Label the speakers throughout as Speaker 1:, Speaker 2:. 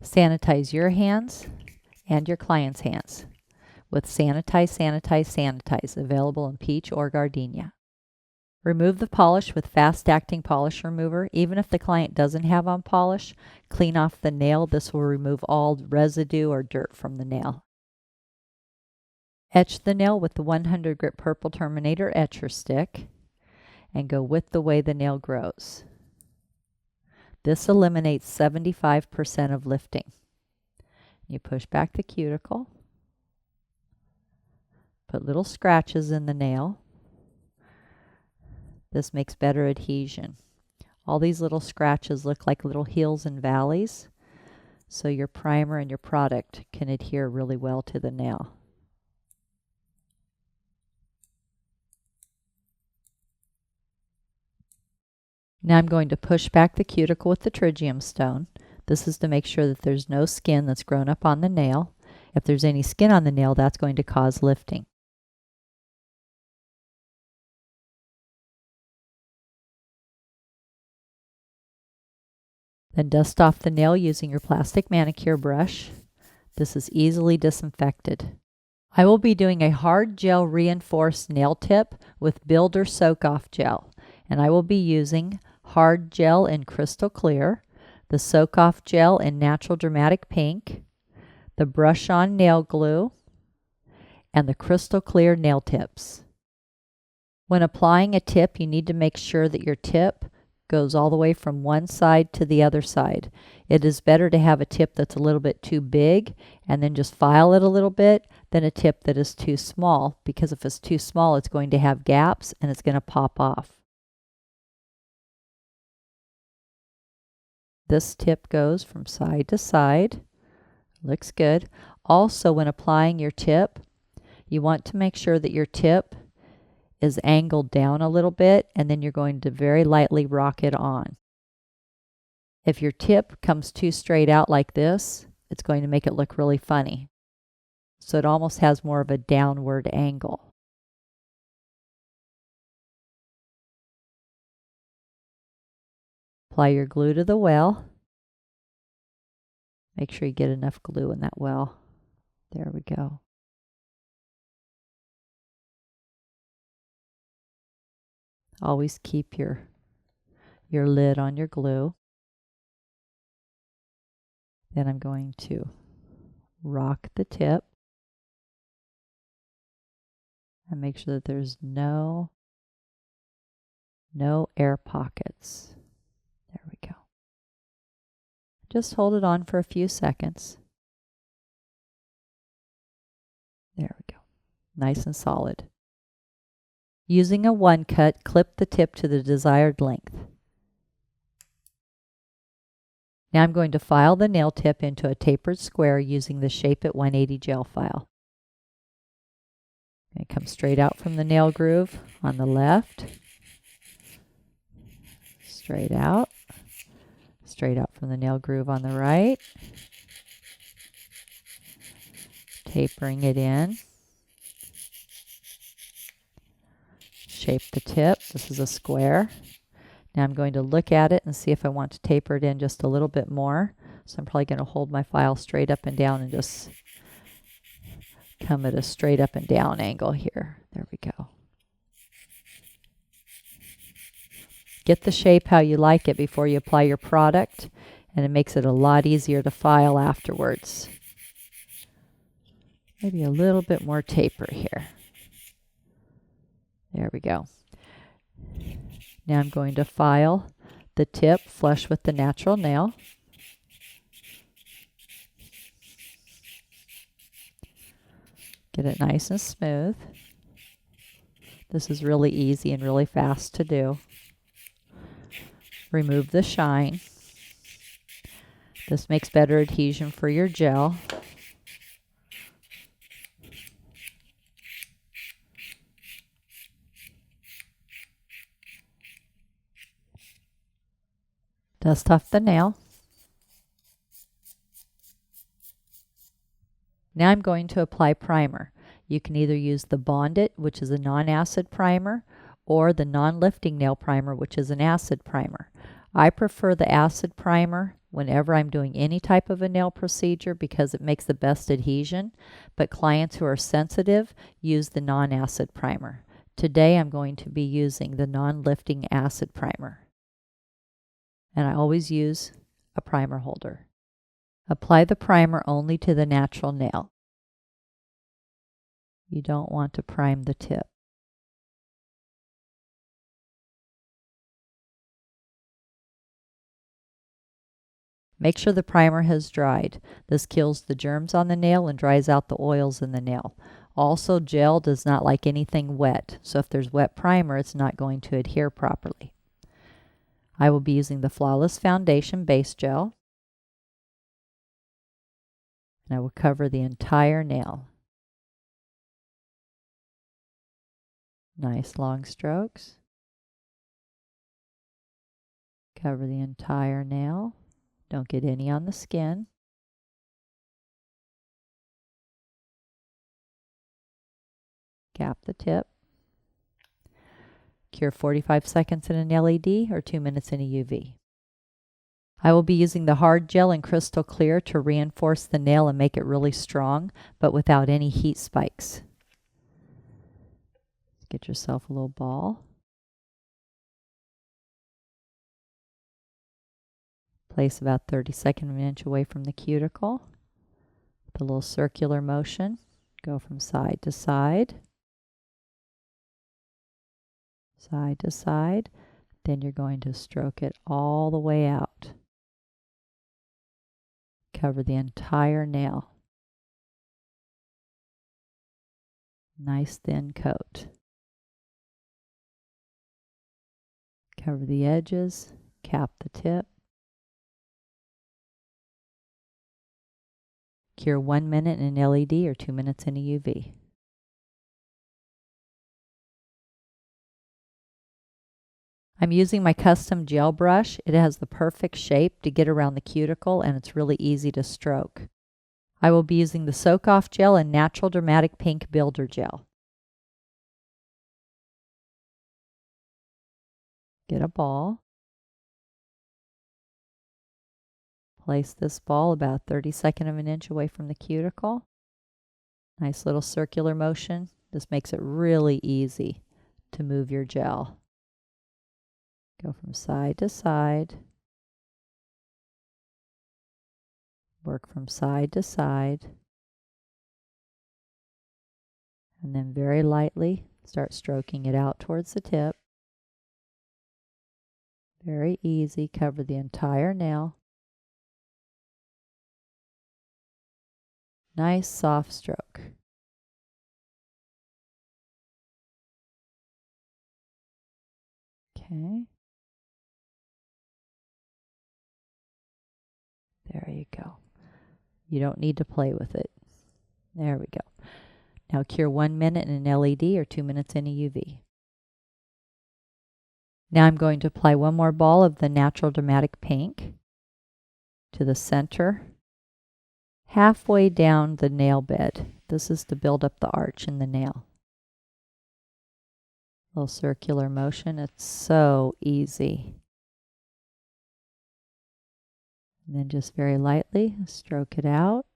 Speaker 1: Sanitize your hands and your client's hands with Sanitize, Sanitize, Sanitize, available in peach or gardenia. Remove the polish with fast-acting polish remover. Even if the client doesn't have on polish, clean off the nail. This will remove all residue or dirt from the nail. Etch the nail with the 100 grit purple Terminator etcher stick and go with the way the nail grows. This eliminates 75% of lifting. You push back the cuticle, put little scratches in the nail. This makes better adhesion. All these little scratches look like little hills and valleys, so your primer and your product can adhere really well to the nail. Now I'm going to push back the cuticle with the tritium stone. This is to make sure that there's no skin that's grown up on the nail. If there's any skin on the nail, that's going to cause lifting. Then dust off the nail using your plastic manicure brush. This is easily disinfected. I will be doing a hard gel reinforced nail tip with Builder Soak Off Gel, and I will be using hard gel in crystal clear, the soak off gel in natural dramatic pink, the brush on nail glue, and the crystal clear nail tips. When applying a tip, you need to make sure that your tip goes all the way from one side to the other side. It is better to have a tip that's a little bit too big and then just file it a little bit than a tip that is too small, because if it's too small, it's going to have gaps and it's going to pop off. This tip goes from side to side. Looks good. Also, when applying your tip, you want to make sure that your tip is angled down a little bit, and then you're going to very lightly rock it on. If your tip comes too straight out like this, it's going to make it look really funny. So it almost has more of a downward angle. Apply your glue to the well. Make sure you get enough glue in that well. There we go. Always keep your lid on your glue. Then I'm going to rock the tip and make sure that there's no air pockets. There we go. Just hold it on for a few seconds. There we go. Nice and solid. Using a 1-cut, clip the tip to the desired length. Now I'm going to file the nail tip into a tapered square using the Shape It 180 gel file. It comes straight out from the nail groove on the left. Straight out from the nail groove on the right, tapering it in, shape the tip. This is a square. Now I'm going to look at it and see if I want to taper it in just a little bit more. So I'm probably going to hold my file straight up and down and just come at a straight up and down angle here. There we go. Get the shape how you like it before you apply your product, and it makes it a lot easier to file afterwards. Maybe a little bit more taper here. There we go. Now I'm going to file the tip flush with the natural nail. Get it nice and smooth. This is really easy and really fast to do. Remove the shine. This makes better adhesion for your gel. Dust off the nail. Now I'm going to apply primer. You can either use the Bond It, which is a non-acid primer, or the non-lifting nail primer, which is an acid primer. I prefer the acid primer whenever I'm doing any type of a nail procedure because it makes the best adhesion, but clients who are sensitive use the non-acid primer. Today I'm going to be using the non-lifting acid primer. And I always use a primer holder. Apply the primer only to the natural nail. You don't want to prime the tip. Make sure the primer has dried. This kills the germs on the nail and dries out the oils in the nail. Also, gel does not like anything wet, so if there's wet primer, it's not going to adhere properly. I will be using the Flawless Foundation Base Gel, and I will cover the entire nail. Nice long strokes. Cover the entire nail. Don't get any on the skin. Cap the tip. Cure 45 seconds in an LED or 2 minutes in a UV. I will be using the hard gel in crystal clear to reinforce the nail and make it really strong, but without any heat spikes. Get yourself a little ball. Place about 32nd of an inch away from the cuticle. With a little circular motion, go from side to side. Side to side. Then you're going to stroke it all the way out. Cover the entire nail. Nice thin coat. Cover the edges, cap the tip. Cure 1 minute in an LED or 2 minutes in a UV. I'm using my custom gel brush. It has the perfect shape to get around the cuticle and it's really easy to stroke. I will be using the Soak Off Gel and Natural Dramatic Pink Builder Gel. Get a ball. Place this ball about 32nd of an inch away from the cuticle. Nice little circular motion. This makes it really easy to move your gel. Go from side to side. Work from side to side. And then very lightly start stroking it out towards the tip. Very easy. Cover the entire nail. Nice soft stroke. Okay. There you go. You don't need to play with it. There we go. Now cure 1 minute in an LED or 2 minutes in a UV. Now I'm going to apply one more ball of the Natural Dramatic Pink to the center, halfway down the nail bed. This is to build up the arch in the nail. Little circular motion. It's so easy. And then just very lightly stroke it out.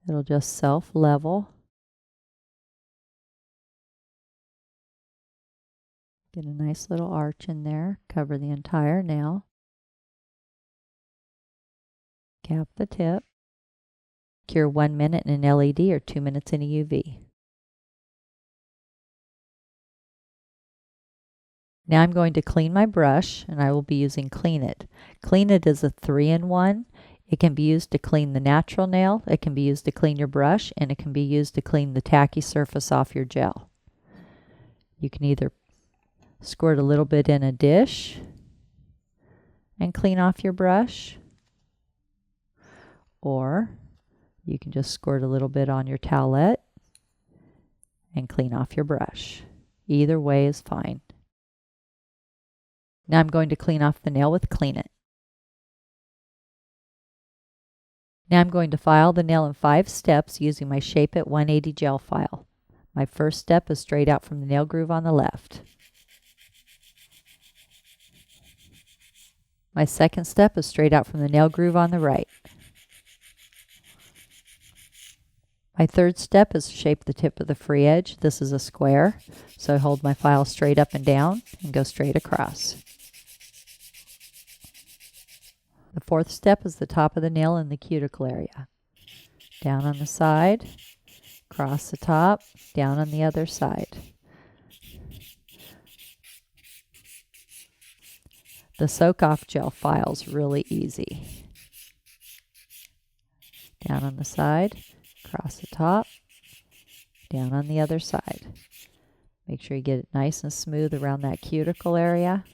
Speaker 1: It'll just self-level. Get a nice little arch in there. Cover the entire nail. Cap the tip. Cure 1 minute in an LED or 2 minutes in a UV. Now I'm going to clean my brush, and I will be using Clean It. Clean It is a 3-in-1. It can be used to clean the natural nail, it can be used to clean your brush, and it can be used to clean the tacky surface off your gel. You can either squirt a little bit in a dish and clean off your brush, or you can just squirt a little bit on your towelette and clean off your brush. Either way is fine. Now I'm going to clean off the nail with Clean It. Now I'm going to file the nail in 5 steps using my Shape It 180 gel file. My first step is straight out from the nail groove on the left. My second step is straight out from the nail groove on the right. My third step is to shape the tip of the free edge. This is a square, so I hold my file straight up and down and go straight across. The fourth step is the top of the nail in the cuticle area. Down on the side, across the top, down on the other side. The soak-off gel file's really easy. Down on the side, across the top, down on the other side. Make sure you get it nice and smooth around that cuticle area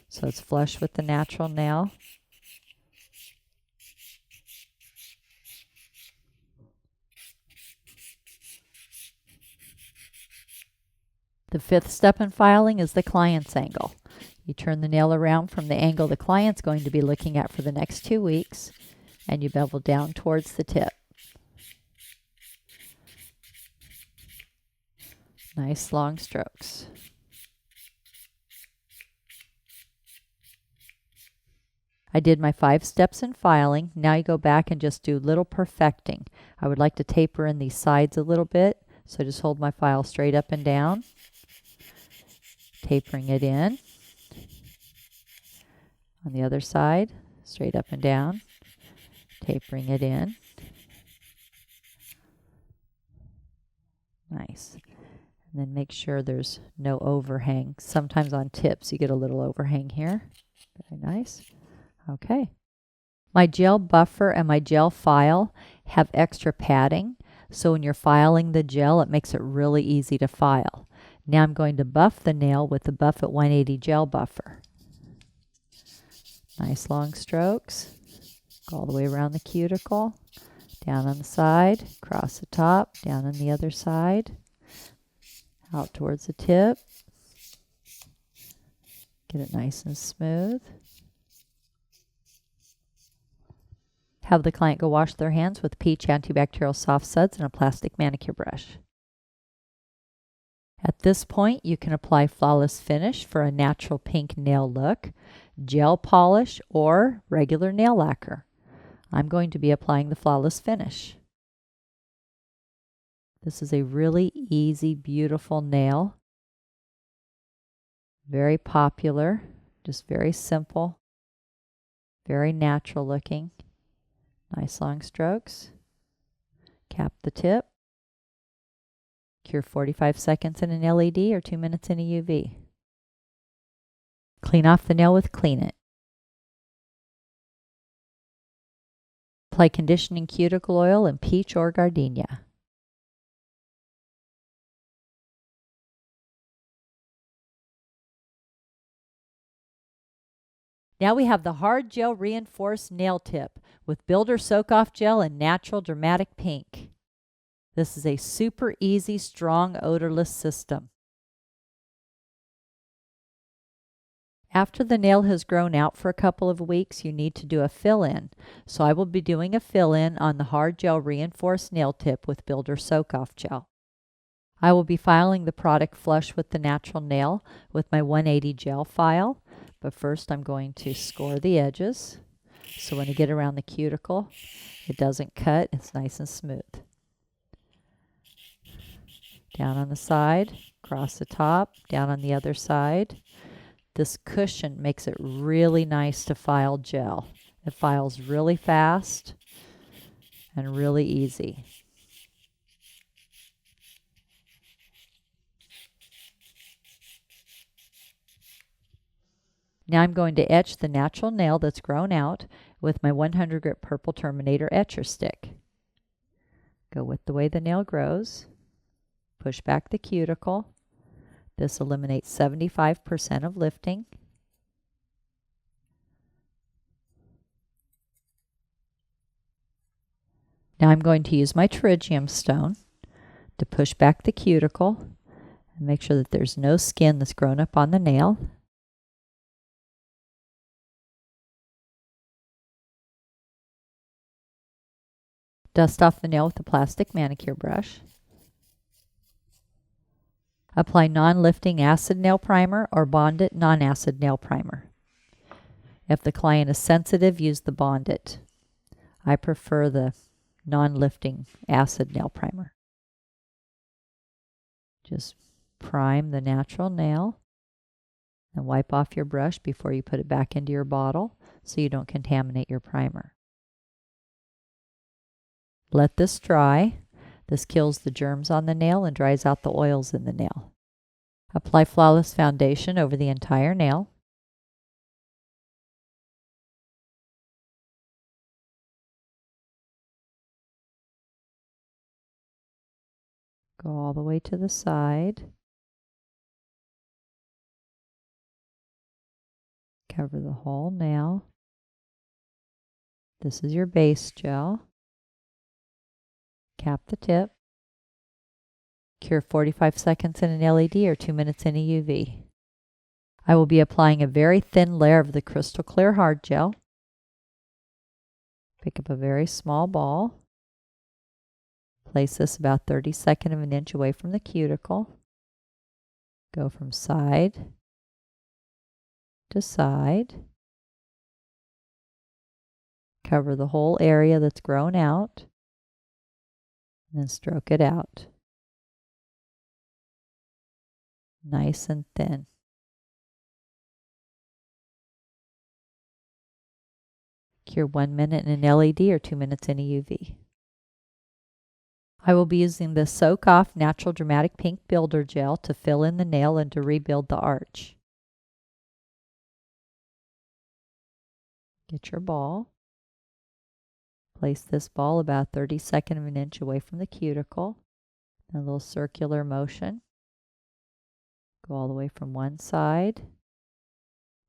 Speaker 1: so it's flush with the natural nail. The fifth step in filing is the client's angle. You turn the nail around from the angle the client's going to be looking at for the next 2 weeks, and you bevel down towards the tip. Nice long strokes. I did my 5 steps in filing. Now you go back and just do little perfecting. I would like to taper in these sides a little bit, so just hold my file straight up and down, tapering it in. On the other side, straight up and down, tapering it in. Nice. And then make sure there's no overhang. Sometimes on tips you get a little overhang here. Very nice. Okay. My gel buffer and my gel file have extra padding, so when you're filing the gel, it makes it really easy to file. Now I'm going to buff the nail with the Buff It 180 gel buffer. Nice long strokes. Go all the way around the cuticle, down on the side, across the top, down on the other side, out towards the tip. Get it nice and smooth. Have the client go wash their hands with peach antibacterial soft suds and a plastic manicure brush. At this point, you can apply Flawless Finish for a natural pink nail look, gel polish, or regular nail lacquer. I'm going to be applying the Flawless Finish. This is a really easy, beautiful nail. Very popular, just very simple, very natural looking. Nice long strokes. Cap the tip. Cure 45 seconds in an LED or 2 minutes in a UV. Clean off the nail with Clean It. Apply conditioning cuticle oil in peach or gardenia. Now we have the hard gel reinforced nail tip with Builder Soak-Off Gel in Natural Dramatic Pink. This is a super easy, strong, odorless system. After the nail has grown out for a couple of weeks, you need to do a fill-in. So I will be doing a fill-in on the hard gel reinforced nail tip with Builder Soak-Off Gel. I will be filing the product flush with the natural nail with my 180 gel file. But first I'm going to score the edges, so when I get around the cuticle, it doesn't cut, it's nice and smooth. Down on the side, across the top, down on the other side. This cushion makes it really nice to file gel. It files really fast and really easy. Now I'm going to etch the natural nail that's grown out with my 100 grit purple Terminator etcher stick. Go with the way the nail grows. Push back the cuticle. This eliminates 75% of lifting. Now I'm going to use my pterygium stone to push back the cuticle and make sure that there's no skin that's grown up on the nail. Dust off the nail with a plastic manicure brush. Apply non-lifting acid nail primer or Bond-It non-acid nail primer. If the client is sensitive, use the Bond-It. I prefer the non-lifting acid nail primer. Just prime the natural nail and wipe off your brush before you put it back into your bottle so you don't contaminate your primer. Let this dry. This kills the germs on the nail and dries out the oils in the nail. Apply Flawless Foundation over the entire nail. Go all the way to the side. Cover the whole nail. This is your base gel. Cap the tip. Cure 45 seconds in an LED or 2 minutes in a UV. I will be applying a very thin layer of the crystal clear hard gel. Pick up a very small ball. Place this about 32nd of an inch away from the cuticle. Go from side to side. Cover the whole area that's grown out. And then stroke it out. Nice and thin. Cure 1 minute in an LED or 2 minutes in a UV. I will be using the Soak Off Natural Dramatic Pink Builder Gel to fill in the nail and to rebuild the arch. Get your ball. Place this ball about 32nd of an inch away from the cuticle. A little circular motion. Go all the way from one side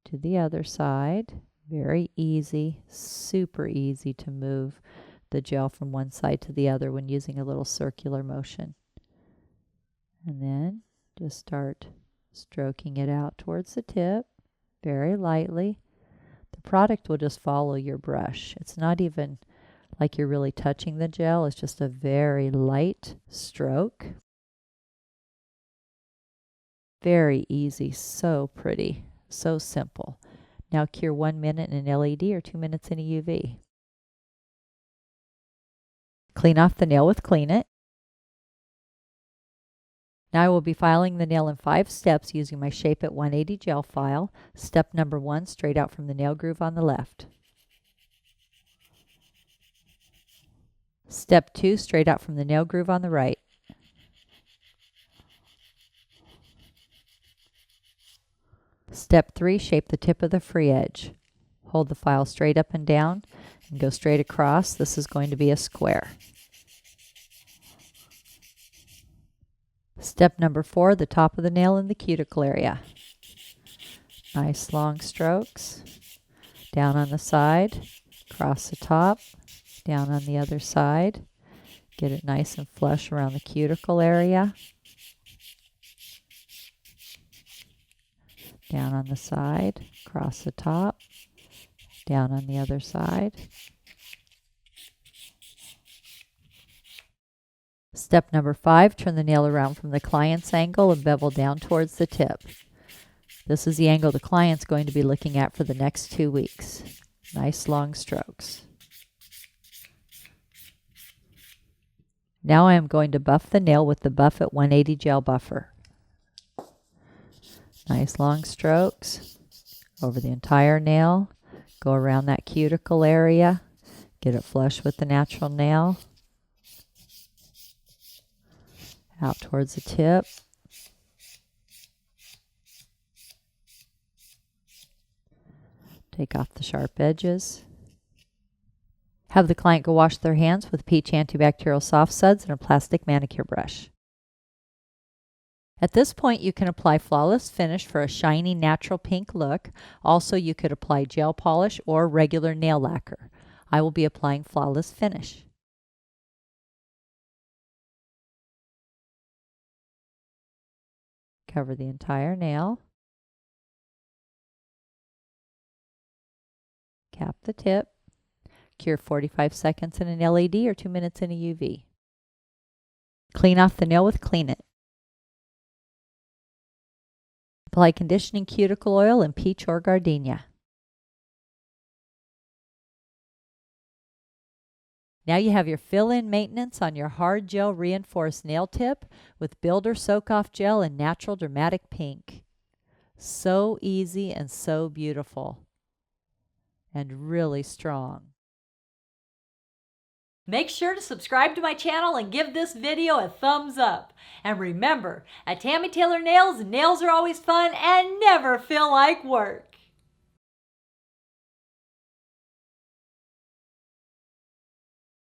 Speaker 1: to the other side. Very easy, super easy to move the gel from one side to the other when using a little circular motion. And then just start stroking it out towards the tip very lightly. The product will just follow your brush. It's not even like you're really touching the gel. It's just a very light stroke. Very easy, so pretty, so simple. Now cure 1 minute in an LED or 2 minutes in a UV. Clean off the nail with Clean It. Now I will be filing the nail in 5 steps using my Shape It 180 gel file. Step number 1, straight out from the nail groove on the left. Step 2, straight out from the nail groove on the right. Step 3, shape the tip of the free edge. Hold the file straight up and down and go straight across. This is going to be a square. Step number 4, the top of the nail in the cuticle area. Nice long strokes. Down on the side, across the top, down on the other side. Get it nice and flush around the cuticle area. Down on the side, across the top, down on the other side. Step number 5, turn the nail around from the client's angle and bevel down towards the tip. This is the angle the client's going to be looking at for the next 2 weeks. Nice long strokes. Now I am going to buff the nail with the Buff It 180 gel buffer. Nice long strokes over the entire nail. Go around that cuticle area. Get it flush with the natural nail. Out towards the tip. Take off the sharp edges. Have the client go wash their hands with peach antibacterial soft suds and a plastic manicure brush. At this point, you can apply Flawless Finish for a shiny natural pink look. Also, you could apply gel polish or regular nail lacquer. I will be applying Flawless Finish. Cover the entire nail. Cap the tip. manicure 45 seconds in an LED or 2 minutes in a UV. Clean off the nail with Clean It. Apply conditioning cuticle oil in peach or gardenia. Now you have your fill-in maintenance on your hard gel reinforced nail tip with Builder Soak-Off Gel in Natural Dramatic Pink. So easy and so beautiful. And really strong. Make sure to subscribe to my channel and give this video a thumbs up. And remember, at Tammy Taylor Nails, nails are always fun and never feel like work.